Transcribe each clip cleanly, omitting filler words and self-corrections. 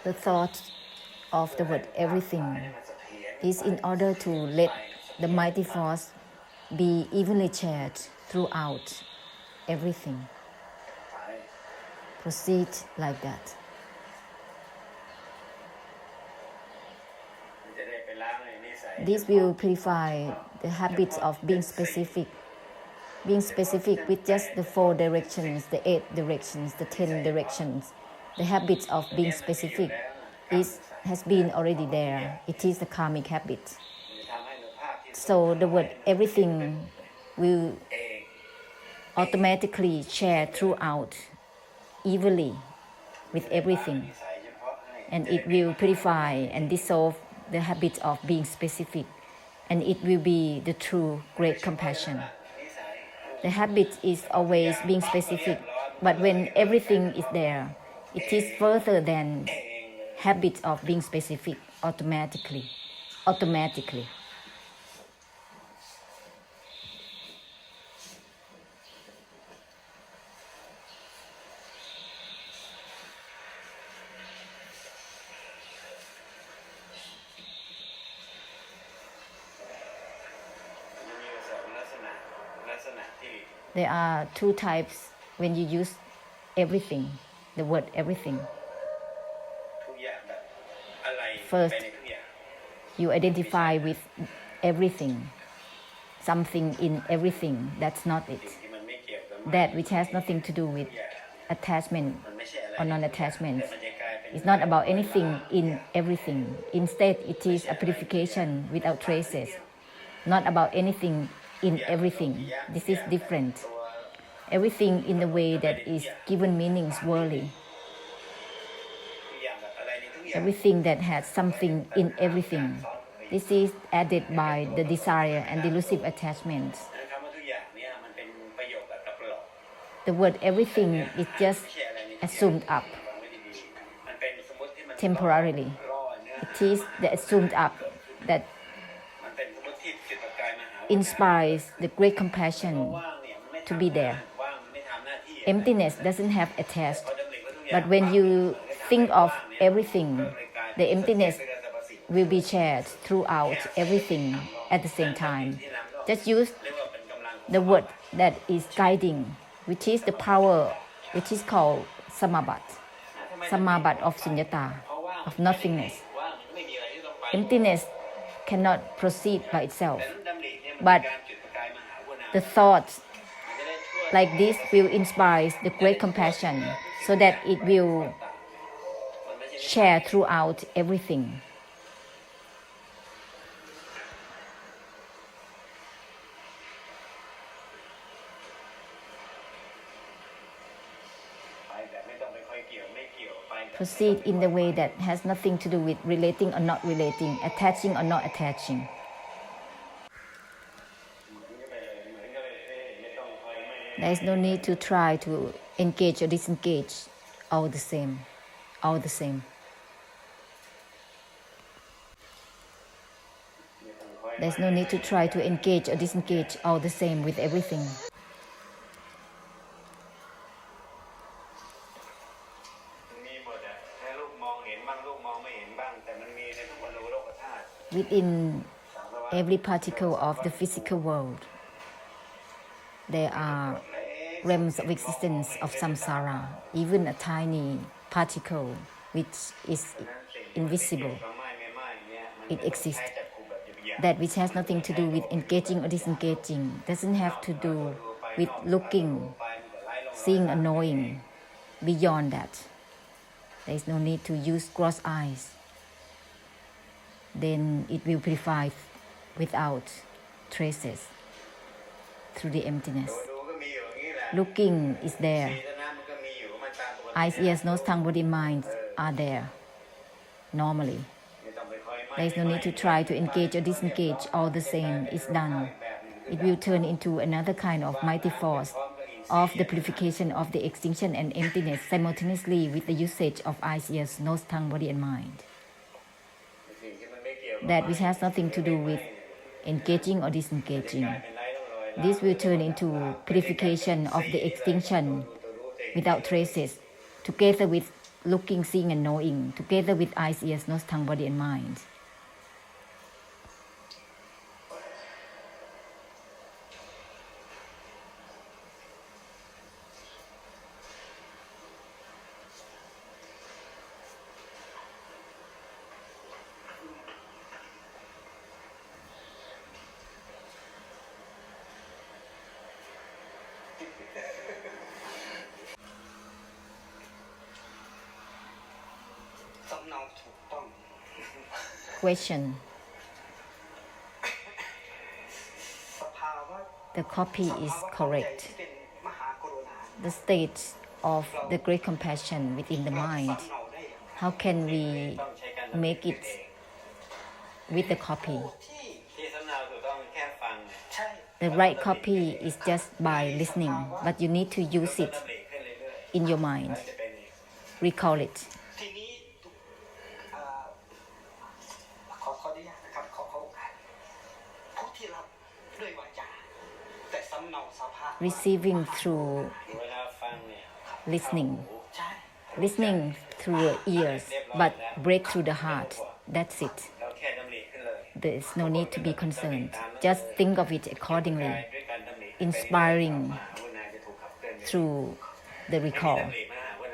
The thought of the word everything is in order to let the mighty force be evenly shared throughout everything. Proceed like that. This will purify the habits of being specific with just the 4 directions, the 8 directions, the 10 directions. The habits of being specific has been already there. It is the karmic habit. So the word everything will automatically share throughout evenly with everything, and it will purify and dissolve the habit of being specific, and it will be the true great compassion. The habit is always being specific, but when everything is there, it is further than habit of being specific automatically. There are 2 types when you use everything, the word everything. First, you identify with everything, something in everything. That's not it. That which has nothing to do with attachment or non-attachment. It's not about anything in everything. Instead, it is a purification without traces. Not about anything in everything. This is different. Everything in the way that is given meanings worldly. Everything that has something in everything. This is added by the desire and delusive attachments. The word everything is just assumed up temporarily. It is the assumed up that inspires the great compassion to be there. Emptiness doesn't have attached, but when you think of everything, the emptiness will be shared throughout everything at the same time. Just use the word that is guiding, which is the power, which is called samabat of sunyata, of nothingness. Emptiness cannot proceed by itself, but the thoughts like this will inspire the great compassion so that it will share throughout everything. Proceed in the way that has nothing to do with relating or not relating, attaching or not attaching. There is no need to try to engage or disengage, all the same. There's no need to try to engage or disengage, all the same with everything. Within every particle of the physical world, there are realms of existence of samsara, even a tiny particle which is invisible. It exists. That which has nothing to do with engaging or disengaging, doesn't have to do with looking, seeing or knowing. Beyond that, there is no need to use gross eyes. Then it will purify without traces through the emptiness. Looking is there. Eyes, ears, nose, tongue, body, mind are there normally. There is no need to try to engage or disengage, all the same is done. It will turn into another kind of mighty force of the purification of the extinction and emptiness simultaneously with the usage of eyes, ears, nose, tongue, body and mind. That which has nothing to do with engaging or disengaging. This will turn into purification of the extinction without traces, together with looking, seeing, and knowing, together with eyes, ears, nose, tongue, body, and mind. Question. The copy is correct. The state of the great compassion within the mind, how can we make it with the copy? The right copy is just by listening, but you need to use it in your mind. Recall it. Receiving through listening through your ears, but break through the heart. That's it. There is no need to be concerned. Just think of it accordingly, inspiring through the recall.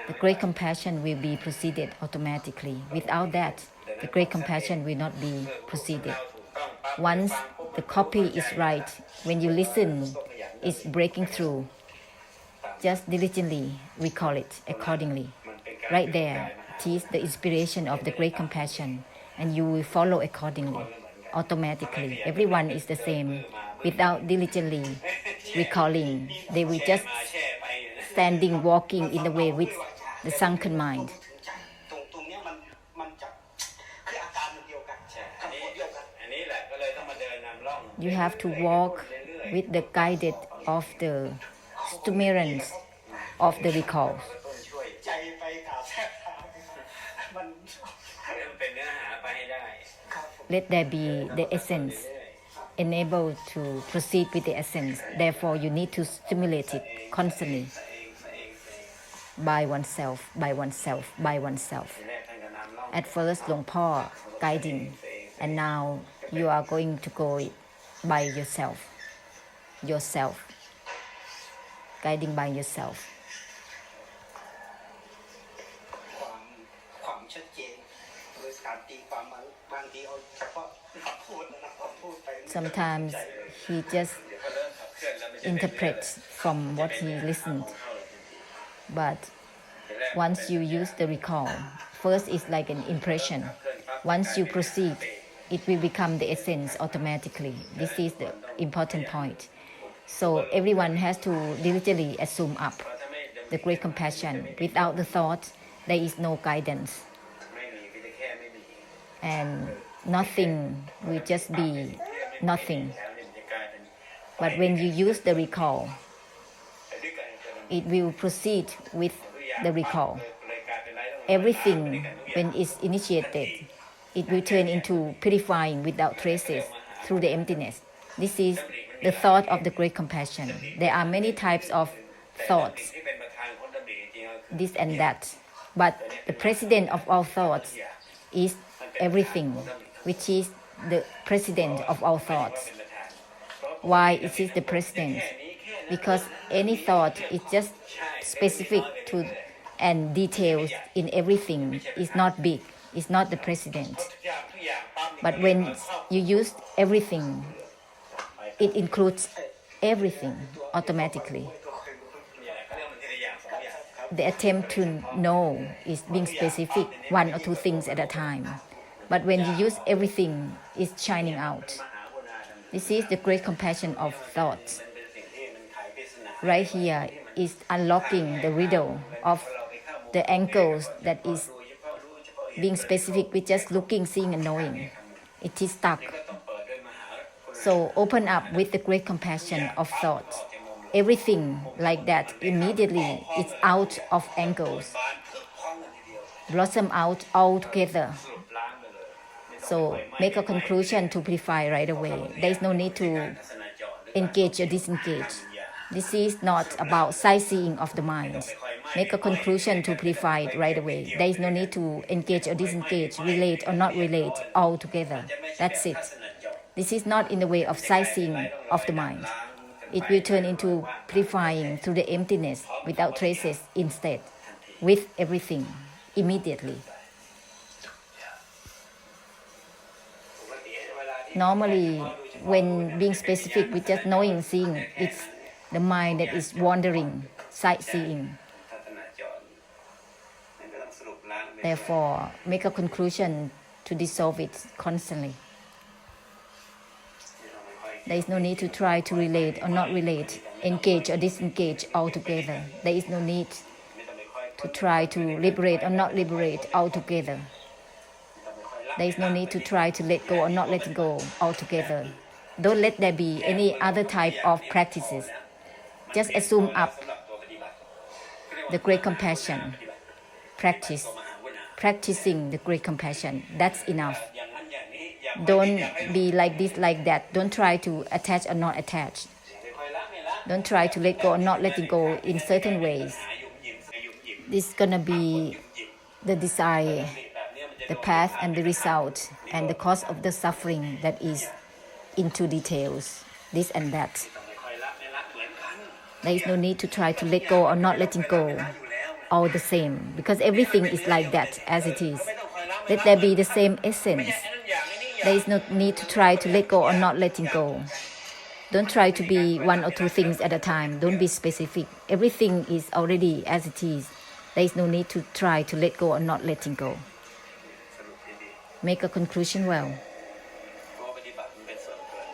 The great compassion will be proceeded automatically. Without that, the great compassion will not be proceeded. Once the copy is right, when you listen, it's breaking through. Just diligently recall it accordingly. Right there, it is the inspiration of the great compassion, and you will follow accordingly, automatically. Everyone is the same. Without diligently recalling, they will just standing, walking in the way with the sunken mind. You have to walk with the guided of the stimulants of the recall. Let there be the essence enabled to proceed with the essence. Therefore, you need to stimulate it constantly by oneself, by oneself, by oneself. At first, Luang Po guiding, and now you are going to go by yourself, guiding by yourself. Sometimes he just interprets from what he listened. But once you use the recall, first it's like an impression. Once you proceed, it will become the essence automatically. This is the important point. So everyone has to diligently assume up the great compassion. Without the thought, there is no guidance. And nothing will just be nothing. But when you use the recall, it will proceed with the recall. Everything, when it's initiated, it will turn into purifying without traces through the emptiness. This is the thought of the great compassion. There are many types of thoughts, this and that. But the president of all thoughts is everything, which is the president of all thoughts. Why it is the president? Because any thought is just specific to and details in everything is not big, is not the president. But when you use everything, it includes everything automatically. The attempt to know is being specific, one or two things at a time. But when you use everything, it's shining out. This is the great compassion of thoughts. Right here is unlocking the riddle of the angles that is being specific with just looking, seeing, and knowing. It is stuck. So open up with the great compassion of thoughts. Everything like that immediately is out of angles, blossom out all together. So make a conclusion to purify right away. There is no need to engage or disengage. This is not about sightseeing of the mind. Make a conclusion to purify it right away. There is no need to engage or disengage, relate or not relate altogether. That's it. This is not in the way of sightseeing of the mind. It will turn into purifying through the emptiness without traces instead, with everything, immediately. Normally, when being specific with just knowing, seeing, it's the mind that is wandering, sightseeing. Therefore, make a conclusion to dissolve it constantly. There is no need to try to relate or not relate, engage or disengage altogether. There is no need to try to liberate or not liberate altogether. There is no need to try to let go or not let go altogether. Don't let there be any other type of practices. Just assume up the great compassion. Practicing the great compassion. That's enough. Don't be like this, like that. Don't try to attach or not attach. Don't try to let go or not letting go in certain ways. This is gonna be the desire, the path and the result, and the cause of the suffering that is into details, this and that. There is no need to try to let go or not letting go, all the same, because everything is like that as it is. Let there be the same essence. There is no need to try to let go or not letting go. Don't try to be one or two things at a time. Don't be specific. Everything is already as it is. There is no need to try to let go or not letting go. Make a conclusion well.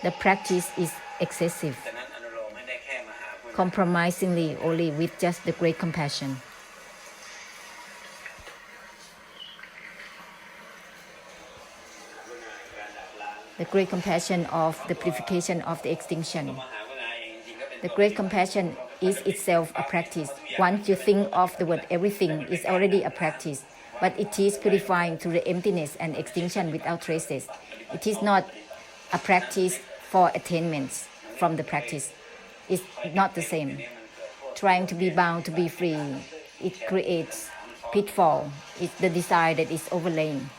The practice is excessive, compromisingly only with just the great compassion. The great compassion of the purification of the extinction. The great compassion is itself a practice. Once you think of the word everything, is already a practice, but it is purifying through the emptiness and extinction without traces. It is not a practice for attainments from the practice. It's not the same. Trying to be bound to be free, it creates pitfall. It's the desire that is overlaying.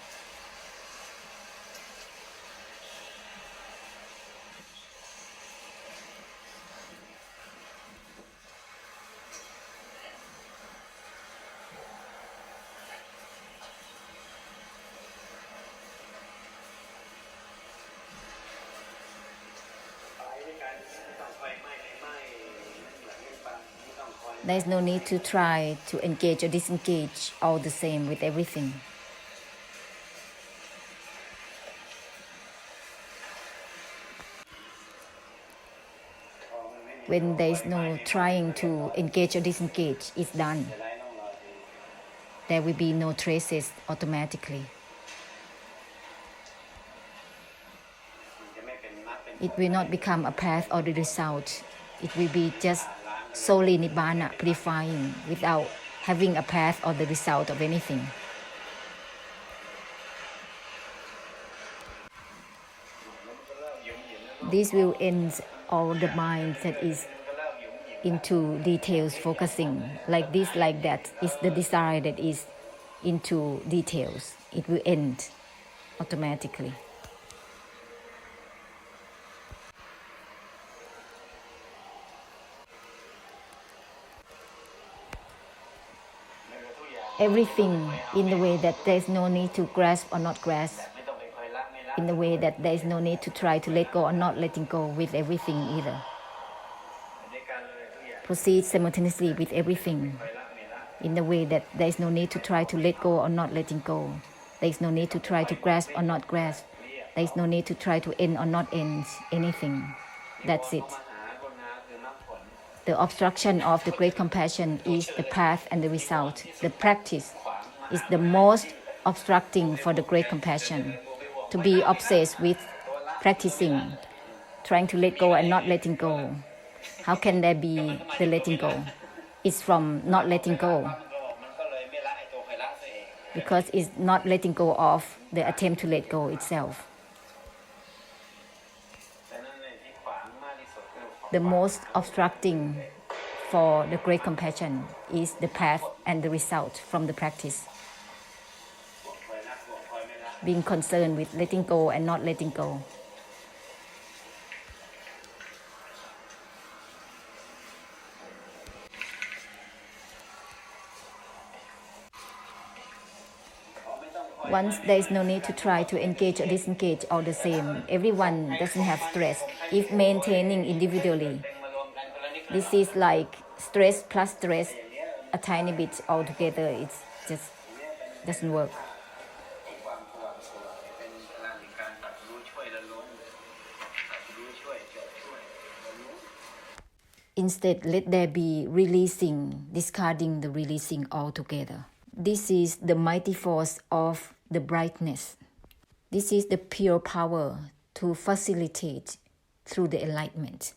There is no need to try to engage or disengage all the same with everything. When there is no trying to engage or disengage, it's done. There will be no traces automatically. It will not become a path or the result. It will be just solely nibbana, purifying, without having a path or the result of anything. This will end all the mind that is into details focusing, like this, like that. Is the desire that is into details. It will end automatically. Everything in the way that there is no need to grasp or not grasp, in the way that there is no need to try to let go or not letting go with everything either. Proceed simultaneously with everything, in the way that there is no need to try to let go or not letting go. There is no need to try to grasp or not grasp. There is no need to try to end or not end anything. That's it. The obstruction of the great compassion is the path and the result. The practice is the most obstructing for the great compassion. To be obsessed with practicing, trying to let go and not letting go. How can there be the letting go? It's from not letting go. Because it's not letting go of the attempt to let go itself. The most obstructing for the great compassion is the path and the result from the practice. Being concerned with letting go and not letting go. Once there is no need to try to engage or disengage all the same. Everyone doesn't have stress if maintaining individually. This is like stress plus stress, a tiny bit altogether. It just doesn't work. Instead, let there be releasing, discarding the releasing altogether. This is the mighty force of the brightness. This is the pure power to facilitate through the enlightenment.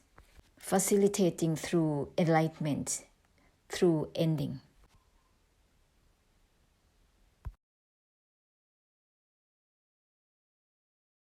Facilitating through enlightenment, through ending.